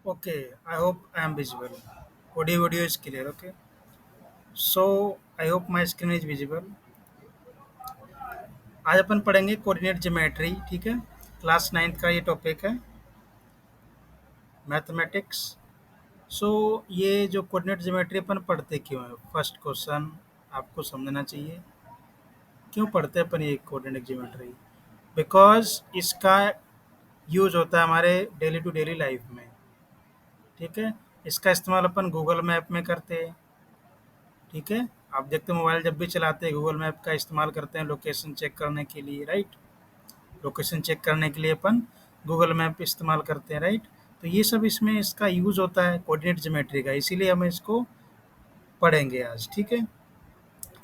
Okay, I hope I am visible. Audio is clear. Okay. So I hope my screen is visible. आज अपन पढ़ेंगे coordinate geometry, ठीक है। Class 9th का ये topic है, mathematics. सो ये जो कोऑर्डिनेट ज्योमेट्री अपन पढ़ते क्यों है, फर्स्ट क्वेश्चन आपको समझना चाहिए। क्यों पढ़ते हैं अपन ये कोऑर्डिनेट ज्योमेट्री? बिकॉज इसका यूज होता है हमारे डेली टू डेली लाइफ में, ठीक है। इसका इस्तेमाल अपन गूगल मैप में करते हैं, ठीक है। आप देखते हैं मोबाइल जब भी चलाते हैं गूगल मैप का इस्तेमाल करते हैं लोकेशन चेक करने के लिए, राइट। लोकेशन चेक करने के लिए अपन गूगल मैप इस्तेमाल करते हैं, राइट। तो ये सब इसमें इसका यूज़ होता है कोऑर्डिनेट ज्योमेट्री का, इसीलिए हम इसको पढ़ेंगे आज, ठीक है।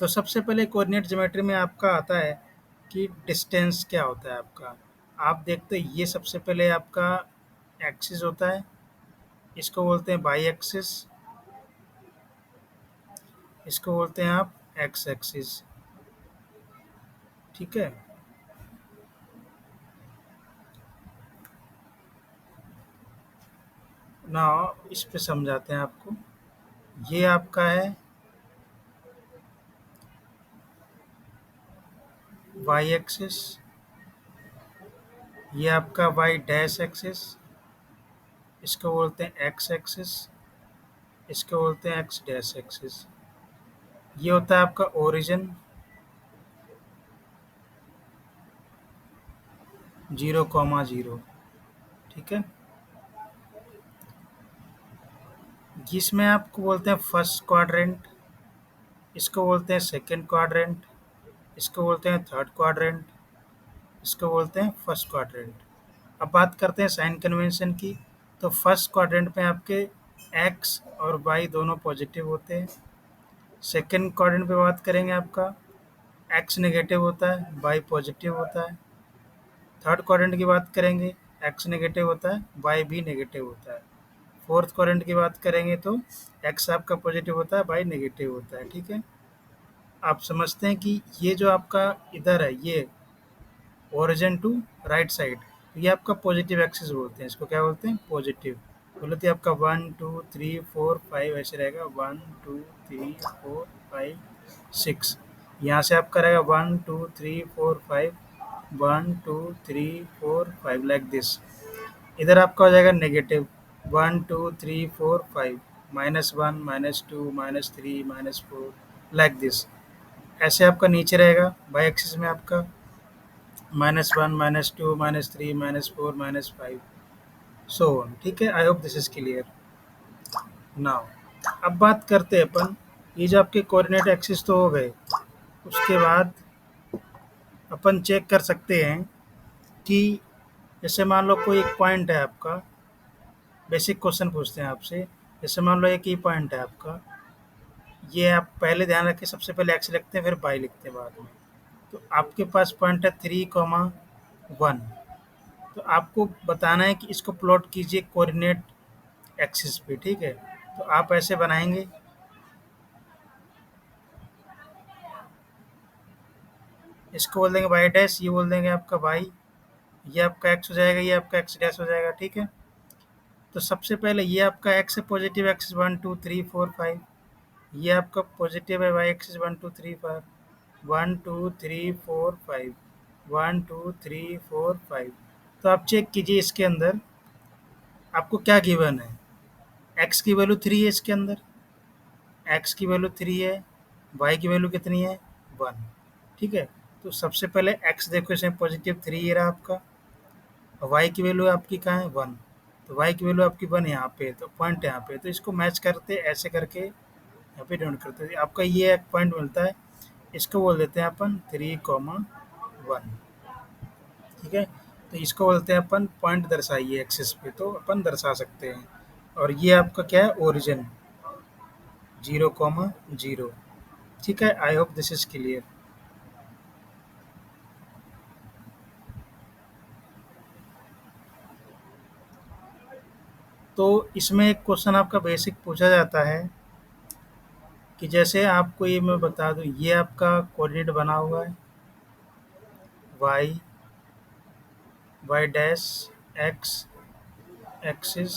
तो सबसे पहले कोऑर्डिनेट ज्योमेट्री में आपका आता है कि डिस्टेंस क्या होता है आपका। आप देखते हैं ये सबसे पहले आपका एक्सिस होता है, इसको बोलते हैं बाई एक्सिस, इसको बोलते हैं आप एक्स एक्सिस, ठीक है। ना इस पे समझाते हैं आपको। ये आपका है वाई एक्सिस, ये आपका वाई डैश एक्सिस, इसको बोलते हैं एक्स एक्सिस, इसको बोलते हैं एक्स डैश एक्सिस। ये होता है आपका ओरिजिन, 0,0, ठीक है। जिसमें आपको बोलते हैं फर्स्ट क्वाड्रेंट, इसको बोलते हैं सेकंड क्वाड्रेंट, इसको बोलते हैं थर्ड क्वाड्रेंट, इसको बोलते हैं फर्स्ट क्वाड्रेंट। अब बात करते हैं साइन कन्वेंशन की। तो फर्स्ट क्वाड्रेंट में आपके एक्स और वाई दोनों पॉजिटिव होते हैं। सेकंड क्वाड्रेंट पे बात करेंगे, आपका एक्स नेगेटिव होता है, वाई पॉजिटिव होता है। थर्ड क्वाड्रेंट की बात करेंगे, एक्स नेगेटिव होता है, वाई भी नेगेटिव होता है। फोर्थ क्वाड्रेंट की बात करेंगे तो एक्स आपका पॉजिटिव होता है, वाई नेगेटिव होता है, ठीक है। आप समझते हैं कि ये जो आपका इधर है, ये ओरिजिन टू राइट साइड, ये आपका पॉजिटिव एक्सिस बोलते हैं, इसको क्या बोलते हैं, पॉजिटिव। बोले तो आपका 1 2 3 4 5 ऐसे रहेगा, 1 2 3 4 5 6। यहाँ से आपका रहेगा 1 2 3 4 5, 1 2 3 4 5 लाइक दिस। इधर आपका हो जाएगा नेगेटिव, 1 2 3 4 5, -1 -2 -3 -4 लाइक दिस। ऐसे आपका नीचे रहेगा बाई एक्सिस में आपका -1 -2 -3 -4 -5, सो ऑन, ठीक है। I hope this is clear now. अब बात करते हैं अपन, ये जो आपके कोऑर्डिनेट एक्सिस तो हो गए, उसके बाद अपन चेक कर सकते हैं कि जैसे मान लो कोई एक पॉइंट है आपका, बेसिक क्वेश्चन पूछते हैं आपसे। जैसे मान लो एक ही पॉइंट है आपका, ये आप पहले ध्यान रखें, सबसे पहले एक्स लिखते हैं फिर बाई लिखते हैं बाद में। तो आपके पास पॉइंट है 3,1। तो आपको बताना है कि इसको प्लॉट कीजिए कोऑर्डिनेट एक्सिस पे, ठीक है। तो आप ऐसे बनाएंगे, इसको बोल देंगे वाई डैश, ये बोल देंगे आपका वाई, ये आपका एक्स हो जाएगा, ये आपका एक्स डैश हो जाएगा, ठीक है। तो सबसे पहले ये आपका एक्स है पॉजिटिव एक्सिस 1 2 3 4 5, ये आपका पॉजिटिव है वाई एक्सिस 1 2 3 4, 1 2 3 4 5, 1 2 3 4 5। तो आप चेक कीजिए इसके अंदर आपको क्या गिवन है। एक्स की वैल्यू 3 है इसके अंदर, एक्स की वैल्यू 3 है, वाई की वैल्यू कितनी है, 1, ठीक है। तो सबसे पहले एक्स देखो, इसमें पॉजिटिव 3 ये रहा आपका, और वाई की वैल्यू आपकी कहाँ है, 1। तो वाई की वैल्यू आपकी 1 यहाँ पे है, तो पॉइंट यहाँ पे है। तो इसको मैच करते ऐसे करके यहाँ पे डिनोट करते हैं। आपका ये एक पॉइंट मिलता है, इसको बोल देते हैं अपन 3,1, ठीक है। तो इसको बोलते हैं अपन पॉइंट दर्शाइए एक्सिस पे, तो अपन दर्शा सकते हैं। और ये आपका क्या है, ओरिजिन 0,0, ठीक है। I hope this is clear. तो इसमें एक क्वेश्चन आपका बेसिक पूछा जाता है कि जैसे आपको ये मैं बता दूं, ये आपका कोऑर्डिनेट बना हुआ है y, y dash, x axis,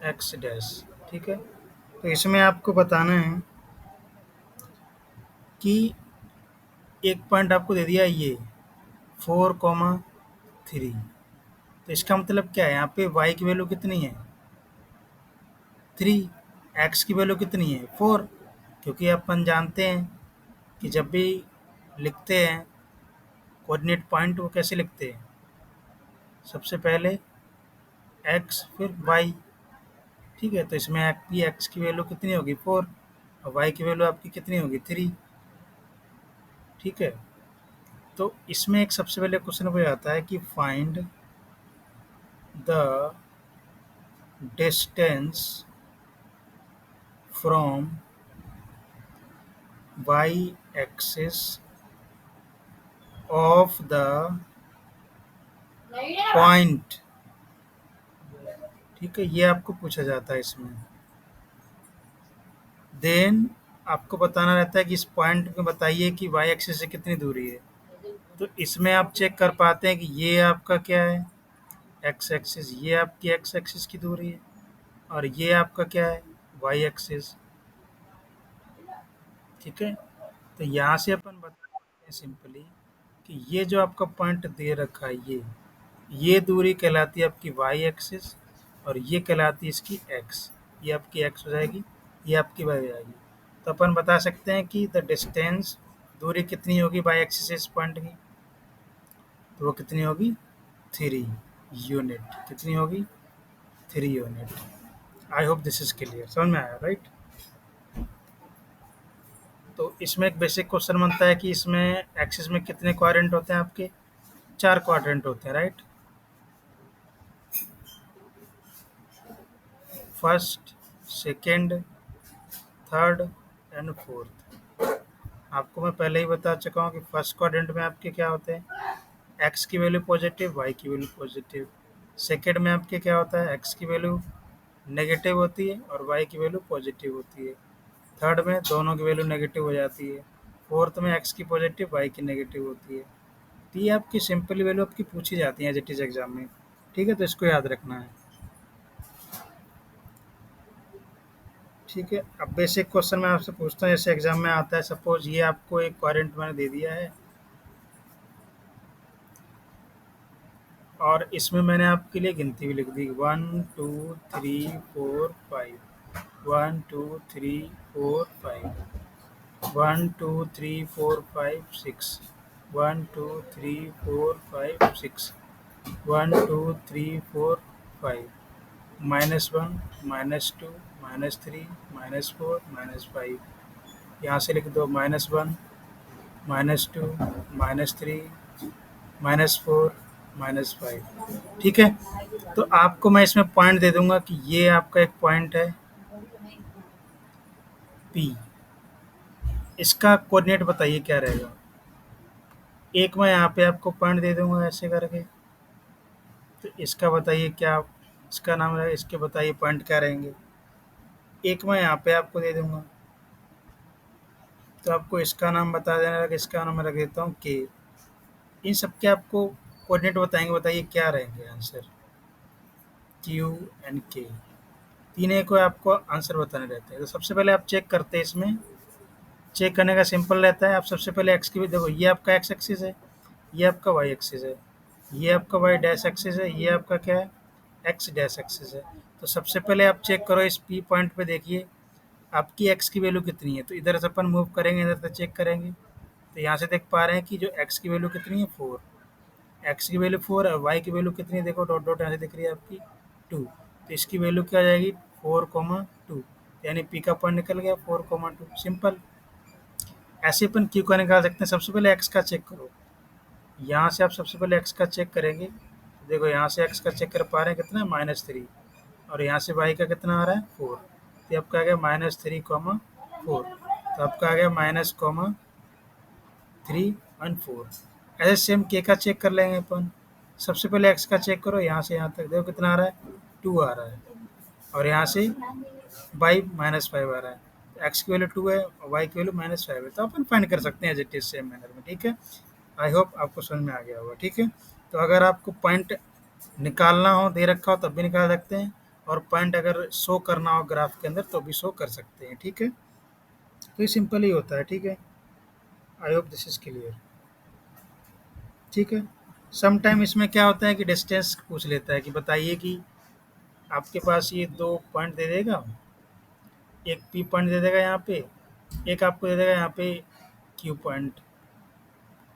x dash. ठीक है, तो इसमें आपको बताना है कि एक पॉइंट आपको दे दिया ये 4,3। तो इसका मतलब क्या है, यहाँ पे y की वैल्यू कितनी है 3, x की वैल्यू कितनी है 4। क्योंकि अपन जानते हैं कि जब भी लिखते हैं कोऑर्डिनेट पॉइंट, वो कैसे लिखते हैं, सबसे पहले x फिर y। ठीक है, तो इसमें आपकी x की वैल्यू कितनी होगी 4 और y की वैल्यू आपकी कितनी होगी 3। ठीक है, तो इसमें एक सबसे पहले क्वेश्चन वो आता है कि find the distance from y axis of the point. ठीक है, ये आपको पूछा जाता है इसमें। देन आपको बताना रहता है कि इस पॉइंट में बताइए कि y एक्सिस से कितनी दूरी है। तो इसमें आप चेक कर पाते हैं कि ये आपका क्या है x एक्सिस, ये आपकी x एक्सिस की दूरी है, और ये आपका क्या है y एक्सिस। ठीक है, तो यहाँ से अपन बता सकते हैं सिंपली कि ये जो आपका पॉइंट दे रखा है, ये दूरी कहलाती है आपकी y एक्सिस, और ये कहलाती है इसकी x। ये आपकी x हो जाएगी, ये आपकी y हो जाएगी। तो अपन बता सकते हैं कि द डिस्टेंस, दूरी कितनी होगी y एक्सिस से इस पॉइंट की, तो वो कितनी होगी 3 यूनिट। कितनी होगी 3 unit. I hope this is clear, समझ में आया राइट। तो इसमें एक बेसिक क्वेश्चन बनता है कि इसमें एक्सिस में कितने क्वाड्रेंट होते हैं आपके, 4 क्वाड्रेंट होते हैं right. First, second, third and fourth. आपको मैं पहले ही बता चुका हूँ कि फर्स्ट क्वाड्रेंट में आपके क्या होते हैं, एक्स की वैल्यू पॉजिटिव, वाई की वैल्यू पॉजिटिव। सेकंड में आपके क्या होता है, एक्स की वैल्यू नेगेटिव होती है और वाई की वैल्यू पॉजिटिव होती है। थर्ड में दोनों की वैल्यू नेगेटिव हो जाती है। फोर्थ में एक्स की पॉजिटिव, वाई की नेगेटिव होती है। तो ये आपकी सिंपल वैल्यू आपकी पूछी जाती है एज इट इज एग्जाम में। ठीक है, तो इसको याद रखना है। ठीक है, अब बेसिक क्वेश्चन मैं आपसे पूछता हूँ, जैसे एग्जाम में आता है, सपोज ये आपको एक क्वाड्रेंट मैंने दे दिया है और इसमें मैंने आपके लिए गिनती भी लिख दी 1 2 3 4 5, 1 2 3 4 5, 1 2 3 4 5 6, 1 2 3 4 5 6, 1 2 3 4 5, -1 -2 -3 -4 -5। यहाँ से लिख दो -1 -2 -3 -4 -5। ठीक है, तो आपको मैं इसमें पॉइंट दे दूंगा कि ये आपका एक पॉइंट है P। इसका कोऑर्डिनेट बताइए क्या रहेगा। एक मैं यहाँ पे आपको पॉइंट दे दूंगा ऐसे करके, तो इसका बताइए क्या इसका नाम रहेगा, इसके बताइए पॉइंट क्या रहेंगे। एक मैं यहाँ पे आपको दे दूंगा, तो आपको इसका नाम बता देना है, इसका नाम मैं रख देता हूँ K। इन सब के आपको कोऑर्डिनेट बताएंगे, बताइए क्या रहेंगे आंसर। Q एंड K, तीनों को आपको आंसर बताने रहते हैं। तो सबसे पहले आप चेक करते हैं, इसमें चेक करने का सिंपल रहता है। आप सबसे पहले एक्स की भी देखो, ये आपका एक्स एक्सिस है, ये आपका वाई एक्सिस है, ये आपका वाई डैश एक्सिस है, ये आपका क्या है एक्स डैश एक्सिस है। तो सबसे पहले आप चेक करो इस पी पॉइंट पे, देखिए आपकी एक्स की वैल्यू कितनी है। तो इधर से अपन मूव करेंगे, इधर से चेक करेंगे, तो यहाँ से देख पा रहे हैं कि जो एक्स की वैल्यू कितनी है 4, एक्स की वैल्यू 4 और वाई की वैल्यू कितनी है, देखो डॉट डॉट यहाँ से दिख रही है आपकी 2। तो इसकी वैल्यू क्या आ जाएगी 4,2, यानी पी का पॉइंट निकल गया 4,2। सिंपल। ऐसे अपन क्यू का निकाल सकते हैं। सबसे पहले एक्स का चेक करो, यहाँ से आप सबसे पहले एक्स का चेक करेंगे, देखो यहाँ से एक्स का चेक कर पा रहे हैं कितना -3, और यहाँ से वाई का कितना आ रहा है 4। तो आपका आ गया -3,4। तो आपका आ गया -3 और 4। ऐसे सेम के का चेक कर लेंगे अपन। सबसे पहले एक्स का चेक करो, यहाँ से यहाँ तक देखो कितना आ रहा है 2 आ रहा है, और यहाँ से वाई -5 आ रहा है। एक्स की वैल्यू 2 है और वाई की वैल्यू -5 है, तो अपन फाइंड कर सकते हैं as it is same manner में। ठीक है, आई होप आपको समझ में आ गया होगा। ठीक है, तो अगर आपको पॉइंट निकालना हो, दे रखा हो, तब भी निकाल सकते हैं, और पॉइंट अगर शो करना हो ग्राफ के अंदर तो भी शो कर सकते हैं। ठीक है, तो ये सिंपल ही होता है। ठीक है, I hope this is clear. ठीक है, सम टाइम इसमें क्या होता है कि डिस्टेंस पूछ लेता है कि बताइए कि आपके पास ये दो पॉइंट दे देगा, एक पी पॉइंट दे देगा यहाँ पे, एक आपको दे देगा यहाँ पे क्यू पॉइंट।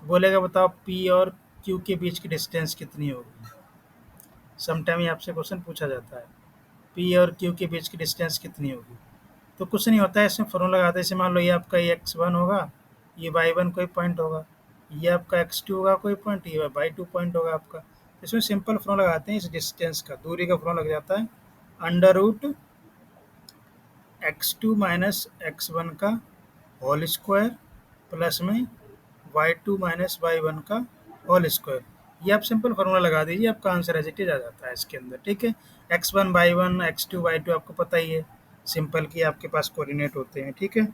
बोलेगा बताओ पी और क्यू के बीच की डिस्टेंस कितनी होगी। सम टाइम ये आपसे क्वेश्चन पूछा जाता है, पी और क्यू के बीच की डिस्टेंस कितनी होगी। तो कुछ नहीं होता है, इसमें फॉर्मूला लगाते हैं। जैसे मान लो ये आपका ये x1 होगा, ये y1 कोई पॉइंट होगा, ये आपका x2 होगा कोई पॉइंट, ये y2 पॉइंट होगा आपका। तो इसमें सिंपल फॉर्मूला लगाते हैं इस डिस्टेंस का, दूरी का फॉर्मूला लग जाता है under root x2 minus x1 का होल स्क्वायर प्लस में y2 माइनस y1 का होल स्क्वायर। ये आप सिंपल फार्मूला लगा दीजिए, आपका आंसर एज इट इज आ जाता है इसके अंदर। ठीक है, x1 y1 x2 y2 आपको पता ही है, सिंपल की आपके पास कोऑर्डिनेट होते हैं। ठीक है,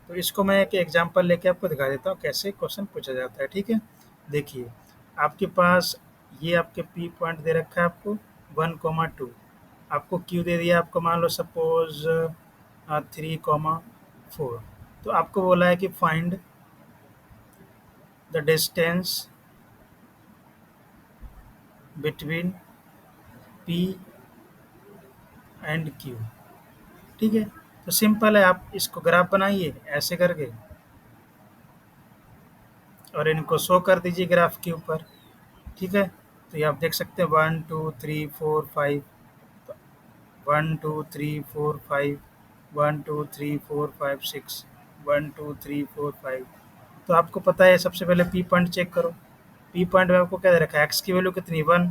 तो इसको मैं एक एग्जांपल लेके आपको दिखा देता हूँ कैसे क्वेश्चन पूछा जाता है। ठीक है, देखिए आपके पास ये आपके पी पॉइंट दे रखा है आपको 1,2, आपको क्यू दे दिया आपको मान लो सपोज 3,4। तो आपको बोला है कि find the distance between P and Q. ठीक है, तो सिंपल है, आप इसको ग्राफ बनाइए ऐसे करके और इनको शो कर दीजिए ग्राफ के ऊपर। ठीक है, तो ये आप देख सकते हैं 1 2 3 4 5, 1 2 3 4 5, 1 2 3 4 5 6, 1 2 3 4 5। तो आपको पता है सबसे पहले पी पॉइंट चेक करो। पी पॉइंट में आपको क्या दे रखा है, एक्स की वैल्यू कितनी 1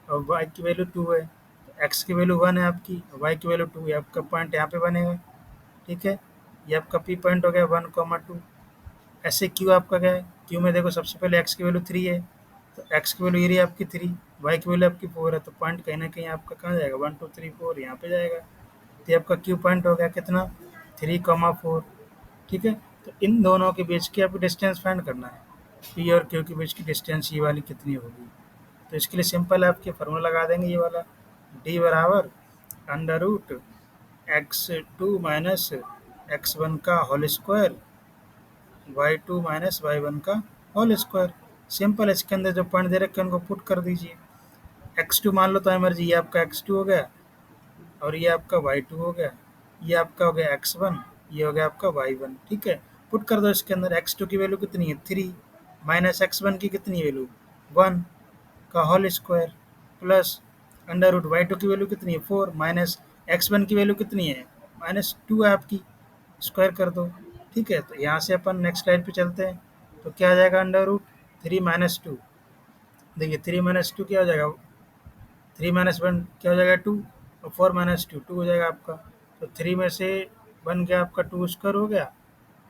और वाई की वैल्यू 2 है। एक्स की वैल्यू 1 है आपकी, वाई की वैल्यू 2 है, आपका पॉइंट यहाँ पे बनेगा। ठीक है, ये आपका पी पॉइंट हो गया 1,2। ऐसे क्यू आपका क्या है, क्यू में देखो सबसे पहले एक्स की वैल्यू 3 है, तो एक्स की वैल्यू ये रही आपकी 3, वाई की वैल्यू आपकी 4 है, तो पॉइंट कहीं ना कहीं आपका कहाँ जाएगा 1 2 3 4 यहाँ पे जाएगा। तो ये आपका क्यू पॉइंट हो गया कितना 3,4। ठीक है, तो इन दोनों के बीच की आपको डिस्टेंस फाइंड करना है, पी और क्यू के बीच की डिस्टेंस ये वाली कितनी होगी। तो इसके लिए सिंपल आपके फार्मूला लगा देंगे ये वाला, डी बराबर under root x2 minus x1 का whole square y2 minus y1 का होल स्क्वायर। सिंपल, इसके अंदर जो पॉइंट दे रखे हैं उनको पुट कर दीजिए। x2 मान लो तो एमर्जी, ये आपका x2 हो गया और ये आपका y2 हो गया, ये आपका हो गया x1, ये हो गया आपका y1। ठीक है, पुट कर दो इसके अंदर। x2 की वैल्यू कितनी है 3 माइनस x1 की कितनी वैल्यू 1 का whole square plus under root y two की वैल्यू कितनी है 4 माइनस x1 की वैल्यू कितनी है -2 है आपकी, स्क्वायर कर दो। ठीक है, तो यहाँ से अपन नेक्स्ट स्लाइड पे चलते हैं। तो क्या आ जाएगा अंडर रूट 3 - 2। देखिए 3 - 2 क्या हो जाएगा, 3 - 1 क्या हो जाएगा 2, और 4 - 2 2 हो जाएगा आपका। तो 3 में से बन गया आपका 2 स्क्वायर हो गया,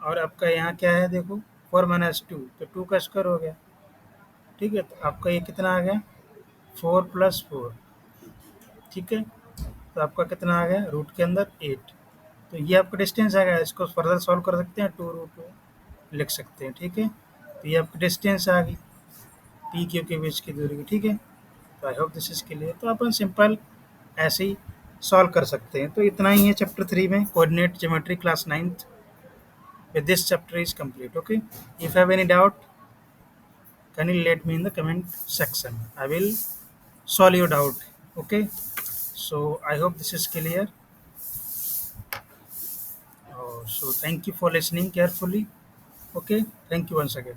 और आपका यहाँ क्या है देखो 4 - 2 तो 2 का स्क्वायर हो गया। ठीक है, तो आपका ये कितना आ गया 4 + 4। ठीक है, तो आपका कितना आ गया रूट के अंदर 8। तो ये आपका डिस्टेंस आ गया, इसको फर्दर सॉल्व कर सकते हैं 2√2 लिख सकते हैं। ठीक है, तो ये आपकी डिस्टेंस आ गई पी क्यू के बीच की दूरी की। ठीक है, तो I hope this is clear. तो अपन सिंपल ऐसे ही सॉल्व कर सकते हैं। तो इतना ही है चैप्टर 3 में, coordinate geometry class 9th। with this chapter is complete. Okay, if you have any doubt, can you let me in the comment section, I will solve your doubt. Okay, so I hope this is clear. So thank you for listening carefully. Okay, thank you once again.